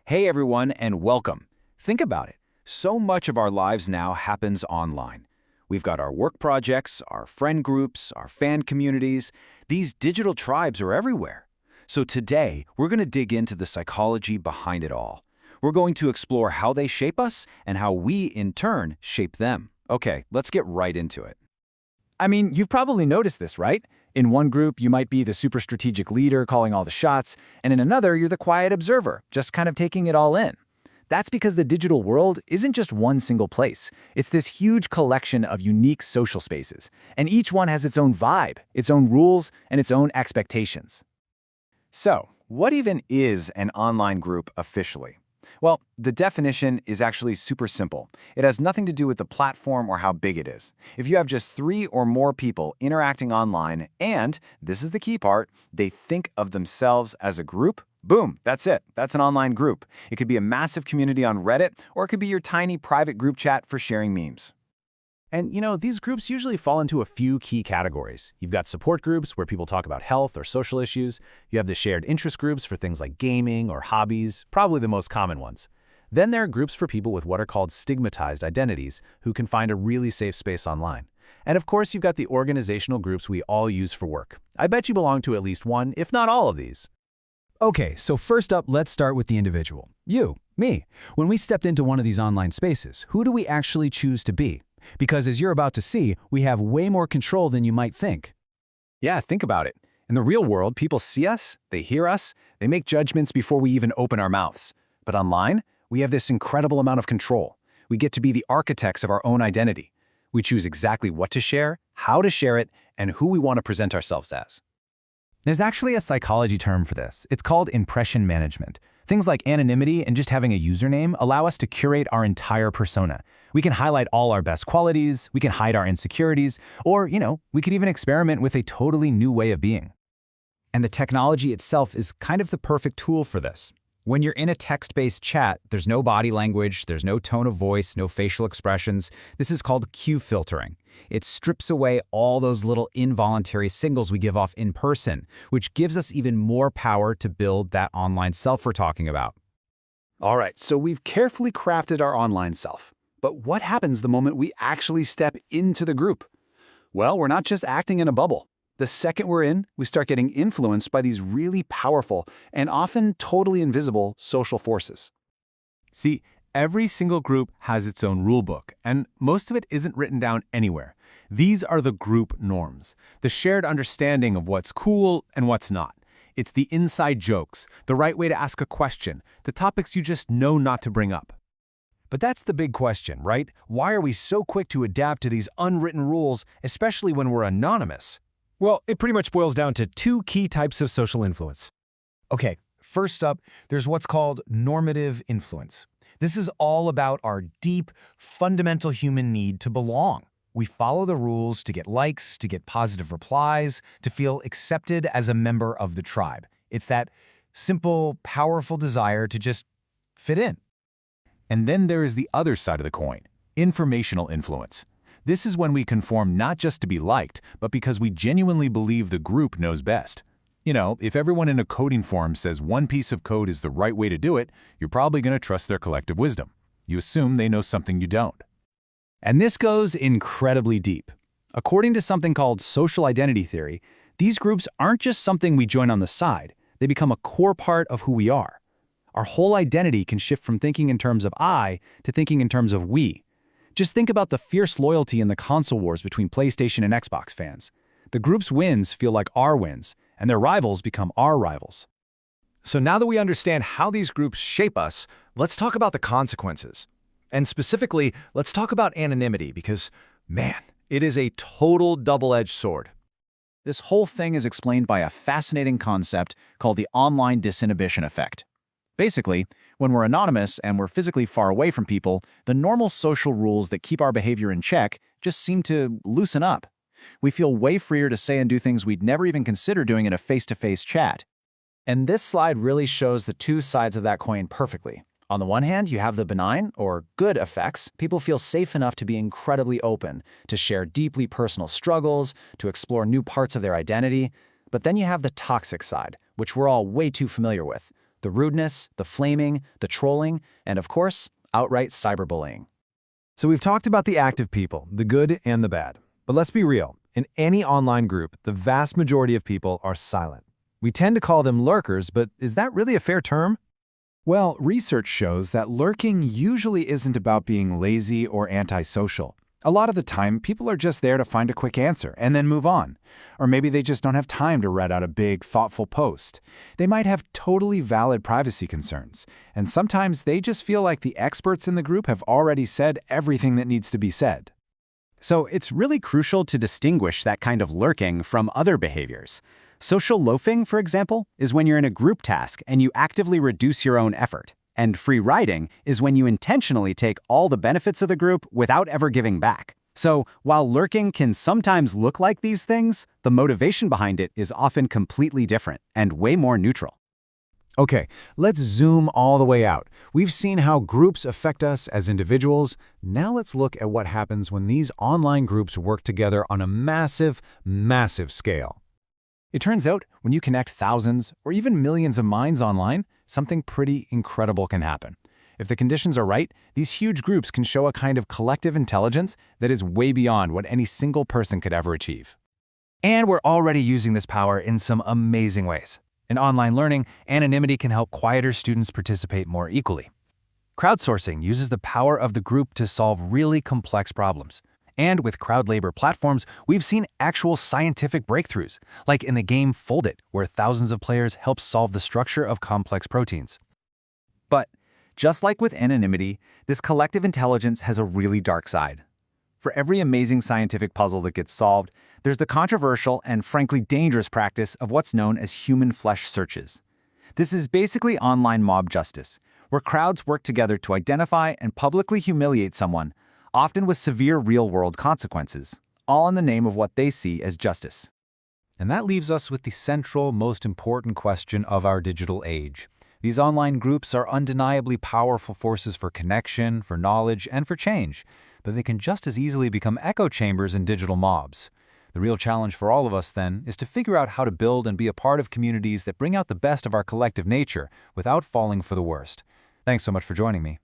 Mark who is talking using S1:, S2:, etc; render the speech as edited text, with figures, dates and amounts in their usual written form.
S1: Hey everyone, and welcome. Think about it. So much of our lives now happens online. We've got our work projects, our friend groups, our fan communities. These digital tribes are everywhere. So today, we're going to dig into the psychology behind it all. We're going to explore how they shape us and how we, in turn, shape them. Okay, let's get right into it.
S2: I mean, you've probably noticed this, right? In one group, you might be the super strategic leader calling all the shots, and in another, you're the quiet observer, just kind of taking it all in. That's because the digital world isn't just one single place. It's this huge collection of unique social spaces, and each one has its own vibe, its own rules, and its own expectations.
S1: So, what even is an online group officially? Well, the definition is actually super simple. It has nothing to do with the platform or how big it is. If you have just 3 or more people interacting online and, this is the key part, they think of themselves as a group, boom, that's it. That's an online group. It could be a massive community on Reddit, or it could be your tiny private group chat for sharing memes.
S3: And these groups usually fall into a few key categories. You've got support groups where people talk about health or social issues. You have the shared interest groups for things like gaming or hobbies, probably the most common ones. Then there are groups for people with what are called stigmatized identities who can find a really safe space online. And of course, you've got the organizational groups we all use for work. I bet you belong to at least one, if not all of these.
S4: Okay, so first up, let's start with the individual. You, me. When we stepped into one of these online spaces, who do we actually choose to be? Because as you're about to see, we have way more control than you might think.
S1: Yeah, think about it. In the real world, people see us, they hear us, they make judgments before we even open our mouths. But online, we have this incredible amount of control. We get to be the architects of our own identity. We choose exactly what to share, how to share it, and who we want to present ourselves as.
S4: There's actually a psychology term for this. It's called impression management. Things like anonymity and just having a username allow us to curate our entire persona. We can highlight all our best qualities, we can hide our insecurities, or, we could even experiment with a totally new way of being.
S2: And the technology itself is kind of the perfect tool for this. When you're in a text-based chat, there's no body language, there's no tone of voice, no facial expressions. This is called cue filtering. It strips away all those little involuntary signals we give off in person, which gives us even more power to build that online self we're talking about.
S1: All right, so we've carefully crafted our online self. But what happens the moment we actually step into the group? Well, we're not just acting in a bubble. The second we're in, we start getting influenced by these really powerful and often totally invisible social forces.
S3: See, every single group has its own rulebook, and most of it isn't written down anywhere. These are the group norms, the shared understanding of what's cool and what's not. It's the inside jokes, the right way to ask a question, the topics you just know not to bring up.
S4: But that's the big question, right? Why are we so quick to adapt to these unwritten rules, especially when we're anonymous?
S5: Well, it pretty much boils down to 2 key types of social influence.
S4: Okay, first up, there's what's called normative influence. This is all about our deep, fundamental human need to belong. We follow the rules to get likes, to get positive replies, to feel accepted as a member of the tribe. It's that simple, powerful desire to just fit in.
S1: And then there is the other side of the coin, informational influence. This is when we conform not just to be liked, but because we genuinely believe the group knows best. If everyone in a coding forum says one piece of code is the right way to do it, you're probably going to trust their collective wisdom. You assume they know something you don't.
S4: And this goes incredibly deep. According to something called social identity theory, these groups aren't just something we join on the side. They become a core part of who we are. Our whole identity can shift from thinking in terms of I to thinking in terms of we. Just think about the fierce loyalty in the console wars between PlayStation and Xbox fans. The group's wins feel like our wins, and their rivals become our rivals.
S5: So now that we understand how these groups shape us, let's talk about the consequences. And specifically, let's talk about anonymity because, man, it is a total double-edged sword.
S2: This whole thing is explained by a fascinating concept called the online disinhibition effect. Basically, when we're anonymous and we're physically far away from people, the normal social rules that keep our behavior in check just seem to loosen up. We feel way freer to say and do things we'd never even consider doing in a face-to-face chat. And this slide really shows the 2 sides of that coin perfectly. On the one hand, you have the benign, or good effects. People feel safe enough to be incredibly open, to share deeply personal struggles, to explore new parts of their identity. But then you have the toxic side, which we're all way too familiar with. the rudeness, the flaming, the trolling, and of course, outright cyberbullying.
S5: So we've talked about the active people, the good and the bad. But let's be real. In any online group, the vast majority of people are silent. We tend to call them lurkers, but is that really a fair term?
S4: Well, research shows that lurking usually isn't about being lazy or antisocial. A lot of the time, people are just there to find a quick answer and then move on. Or maybe they just don't have time to read out a big, thoughtful post. They might have totally valid privacy concerns, and sometimes they just feel like the experts in the group have already said everything that needs to be said.
S2: So it's really crucial to distinguish that kind of lurking from other behaviors. Social loafing, for example, is when you're in a group task and you actively reduce your own effort. And free riding is when you intentionally take all the benefits of the group without ever giving back. So while lurking can sometimes look like these things, the motivation behind it is often completely different and way more neutral.
S5: Okay, let's zoom all the way out. We've seen how groups affect us as individuals. Now let's look at what happens when these online groups work together on a massive, massive scale.
S4: It turns out, when you connect thousands or even millions of minds online, something pretty incredible can happen. If the conditions are right, these huge groups can show a kind of collective intelligence that is way beyond what any single person could ever achieve.
S3: And we're already using this power in some amazing ways. In online learning, anonymity can help quieter students participate more equally. Crowdsourcing uses the power of the group to solve really complex problems. And with crowd labor platforms, we've seen actual scientific breakthroughs, like in the game Foldit, where thousands of players help solve the structure of complex proteins.
S2: But just like with anonymity, this collective intelligence has a really dark side. For every amazing scientific puzzle that gets solved, there's the controversial and frankly dangerous practice of what's known as human flesh searches. This is basically online mob justice, where crowds work together to identify and publicly humiliate someone, often with severe real-world consequences, all in the name of what they see as justice.
S4: And that leaves us with the central, most important question of our digital age. These online groups are undeniably powerful forces for connection, for knowledge, and for change, but they can just as easily become echo chambers in digital mobs. The real challenge for all of us, then, is to figure out how to build and be a part of communities that bring out the best of our collective nature without falling for the worst. Thanks so much for joining me.